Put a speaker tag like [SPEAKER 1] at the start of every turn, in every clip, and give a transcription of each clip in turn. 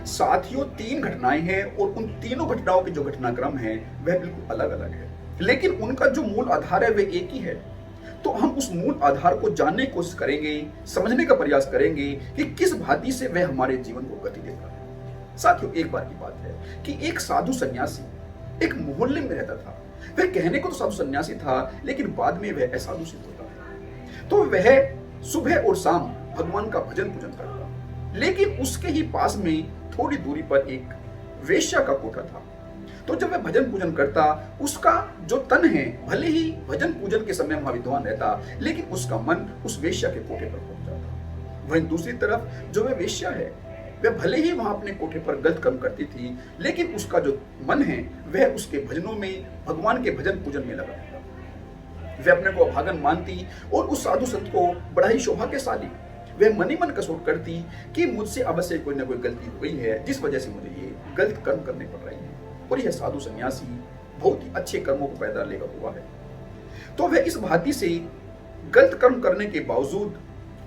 [SPEAKER 1] साथियों, 3 घटनाएँ हैं और उन तीनों घटनाओं के जो घटनाक्रम है वह बिल्कुल अलग-अलग है। लेकिन उनका जो मूल आधार है वह एक ही है। तो हम उस मूल आधार को जानने की कोशिश करेंगे, समझने का प्रयास करेंगे कि किस भांति से वह हमारे जीवन को गति देता है। साथियों, एक बार की बात है कि एक साधु सन्यासी एक मोहल्ले में रहता था। वह कहने को तो साधु सन्यासी था, लेकिन बाद में वह असाधु सिद्ध होता है। तो वह सुबह और शाम भगवान का भजन पूजन करता, लेकिन उसके ही पास में थोड़ी दूरी पर एक वेश्या का कोठा था। तो जब वह भजन पूजन करता, उसका जो तन है भले ही भजन पूजन के समय वहां विद्वान रहता, लेकिन उसका मन उस वेश्या के कोठे पर पहुंच जाता। वहीं दूसरी तरफ जो वह वेश्या है, वह भले ही वहां अपने कोठे पर गलत कर्म करती थी, लेकिन उसका जो मन है वह उसके भजनों में, भगवान के भजन पूजन में लगा रहता। वह अपने को अभागन मानती और उस साधु संत को बड़ा ही सौभाग्यशाली वह मन ही मन कसोट करती कि मुझसे अवश्य कोई ना कोई गलती हो गई है, जिस वजह से मुझे ये गलत कर्म करने पड़ रहे हैं। और यह साधु सन्यासी बहुत ही अच्छे कर्मों को पैदा लेकर हुआ है। तो वह इस भांति से गलत कर्म करने के बावजूद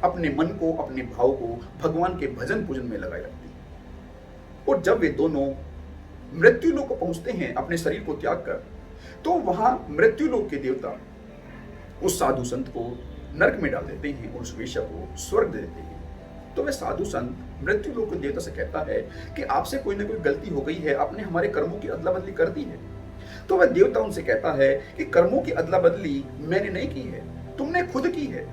[SPEAKER 1] अपने मन को, अपने भाव को भगवान के भजन पूजन में लगाए रखती है। और जब वे दोनों मृत्यु लोक को पहुंचते हैं अपने शरीर को त्याग कर, तो वहां मृत्यु लोक के देवता उस साधु संत को नरक में डाल देते हैं और उस वेश्या को स्वर्ग दे देते हैं। तो वह साधु संत मृत्यु लोक के देवता से कहता है कि आपसे कोई ना कोई गलती हो गई है, आपने हमारे कर्मों की अदला बदली कर दी है। तो वह देवता उनसे कहता है कि कर्मों की अदला बदली मैंने नहीं की है, तुमने खुद की है।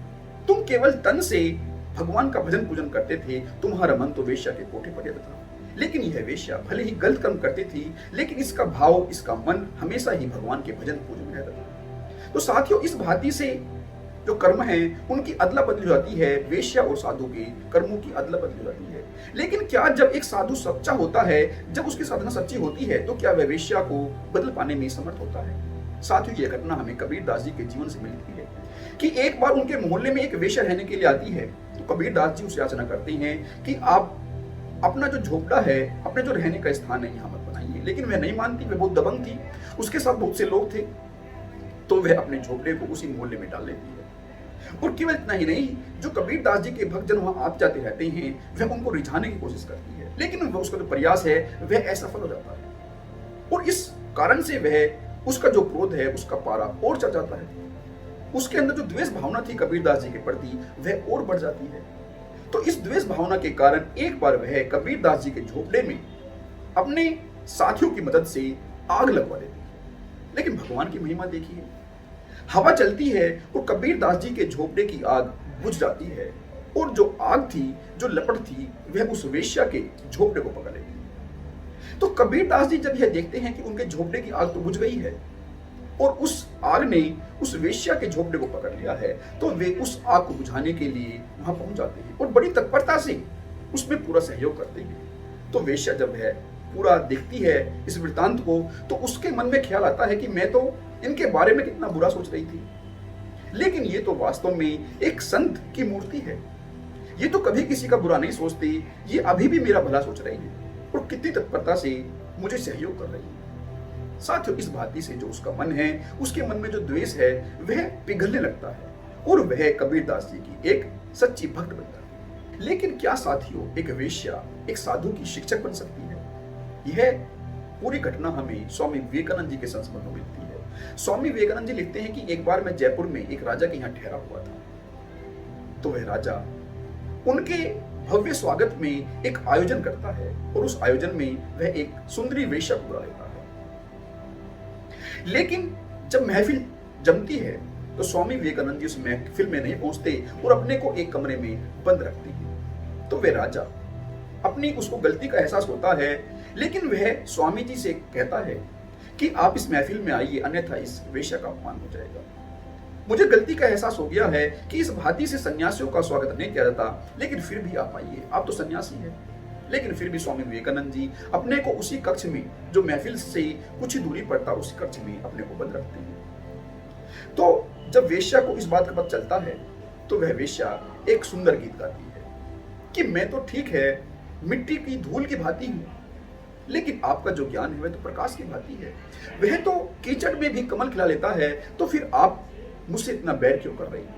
[SPEAKER 1] तुम केवल तन से भगवान का भजन पूजन करते थे, तुम्हारा मन तो वेश्या के कोठे पर रहता था। लेकिन यह वेश्या भले ही गलत कर्म करती थी, लेकिन इसका भाव, इसका मन हमेशा ही भगवान के भजन पूजन में रहता था। तो साथियों, इस भांति से जो कर्म है उनकी अदला बदली हो जाती है, वेश्या और साधु के कर्मों की अदला बदली हो जाती है। लेकिन क्या जब एक साधु सच्चा होता है, जब उसकी साधना सच्ची होती है, तो क्या वह वेश्या को बदल पाने में समर्थ होता है? साथियों, यह घटना हमें कबीरदास जी के जीवन से मिलती है कि एक बार उनके मोहल्ले में एक वेश्या रहने के लिए आती है। तो कबीरदास जी उसे याचना करते हैं कि आप अपना जो झोपड़ा है, अपने जो रहने का स्थान है, यहाँ मत बनाइए। लेकिन वह नहीं मानती, वह बहुत दबंग थी, उसके साथ बहुत से लोग थे। तो वह अपने झोपड़े को उसी मोहल्ले में डाल लेती है। और केवल इतना ही नहीं, जो कबीरदास जी के भक्तजन वहां आते जाते रहते हैं, वह उनको रिझाने की कोशिश करती है, लेकिन वह उसका जो प्रयास है वह असफल हो जाता है। और इस कारण से वह, उसका जो क्रोध है, उसका पारा और चढ़ जाता है। उसके अंदर जो द्वेष भावना थी कबीरदास जी के प्रति, वह और बढ़ जाती है। तो इस द्वेष भावना के कारण एक बार वह कबीरदास जी के झोपड़े में अपने साथियों की मदद से आग लगवा देती है। लेकिन भगवान की महिमा देखिए, हवा चलती है और कबीरदास जी के झोपड़े की आग बुझ जाती है, और जो आग थी, जो लपट थी, वह उस वेश्या के झोपड़े को पकड़ लेती है। तो कबीरदास जी जब यह देखते हैं कि उनके झोपड़े की आग तो बुझ गई है और उस आग ने उस वेश्या के झोपड़े को पकड़ लिया है, तो वे उस आग को बुझाने के लिए वहां पहुंच जाते हैं और बड़ी तत्परता से उसमें पूरा सहयोग करते हैं। तो वेश्या जब है पूरा देखती है इस वृतांत को, तो उसके मन में ख्याल आता है कि मैं तो इनके बारे में कितना बुरा सोच रही थी, लेकिन ये तो वास्तव में एक संत की मूर्ति है। ये तो कभी किसी का बुरा नहीं सोचती, ये अभी भी मेरा भला सोच रही है और कितनी तत्परता से मुझे सहयोग कर रही है। साथियों, इस भांति से जो उसका मन है, उसके मन में जो द्वेष है, वह पिघलने लगता है और वह कबीरदास जी की एक सच्ची भक्त बन जाती है। लेकिन क्या साथियों, एक वेश्या एक साधु की शिक्षक बन सकती है? यह पूरी घटना हमें स्वामी विवेकानंद जी के संस्मरण में मिलती है। स्वामी विवेकानंद जी लिखते हैं कि एक बार मैं जयपुर में एक राजा के यहाँ ठहरा हुआ था। तो वह राजा उनके भव्य स्वागत में एक आयोजन करता है और उस आयोजन में वह एक सुंदरी वेश्या को बुला लेता है। लेकिन जब महफिल जमती है, तो स्वामी विवेकानंद जी उस महफिल में नहीं पहुंचते और अपने को एक कमरे में बंद रखते हैं। तो वह राजा, अपनी उसको गलती का एहसास होता है, लेकिन वह स्वामी जी से कहता है कि आप इस महफिल में आइए, अन्यथा इस वेश्या का अपमान हो जाएगा। मुझे गलती का एहसास हो गया है कि इस भांति से सन्यासियों का स्वागत नहीं किया जाता, लेकिन फिर भी आप आइए, आप तो सन्यासी हैं। लेकिन फिर भी स्वामी विवेकानंद जी अपने को उसी कक्ष में, जो महफिल से कुछ ही दूरी पर था, उसी कक्ष में अपने को बंद रखते हैं। तो जब वेश्या को इस बात का पता चलता है, तो वह वेश्या एक सुंदर गीत गाती है कि मैं तो ठीक है, मिट्टी की धूल की भांति हूं, लेकिन आपका जो ज्ञान है वह तो प्रकाश की भांति है। वह तो कीचड़ में भी कमल खिला लेता है, तो फिर आप मुझसे इतना बैर क्यों कर रही हैं?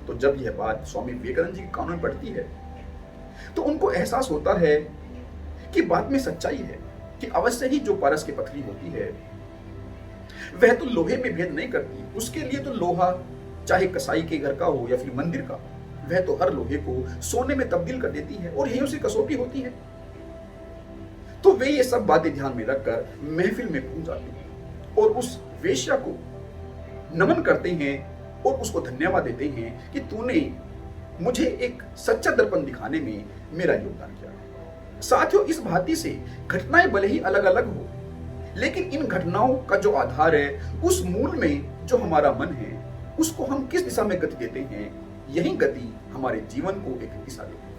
[SPEAKER 1] तो जब यह बात स्वामी विवेकानंद जी के कानों में पड़ती है, तो उनको एहसास होता है कि बात में सच्चाई है कि अवश्य ही जो पारस की पथरी होती है वह तो लोहे में भेद नहीं करती। उसके लिए तो लोहा चाहे कसाई के घर का हो या फिर मंदिर का, वह तो हर लोहे को सोने में तब्दील कर देती है और यही उसकी कसौटी होती है। तो वे ये सब बातें ध्यान में रखकर महफिल में पहुंच जाते हैं और उस वेश्या को नमन करते हैं और उसको धन्यवाद देते हैं कि तूने मुझे एक सच्चा दर्पण दिखाने में मेरा योगदान किया। साथियों, इस भांति से घटनाएं भले ही अलग अलग हो, लेकिन इन घटनाओं का जो आधार है, उस मूल में जो हमारा मन है, उसको हम किस दिशा में गति देते हैं, यही गति हमारे जीवन को एक दिशा देती है।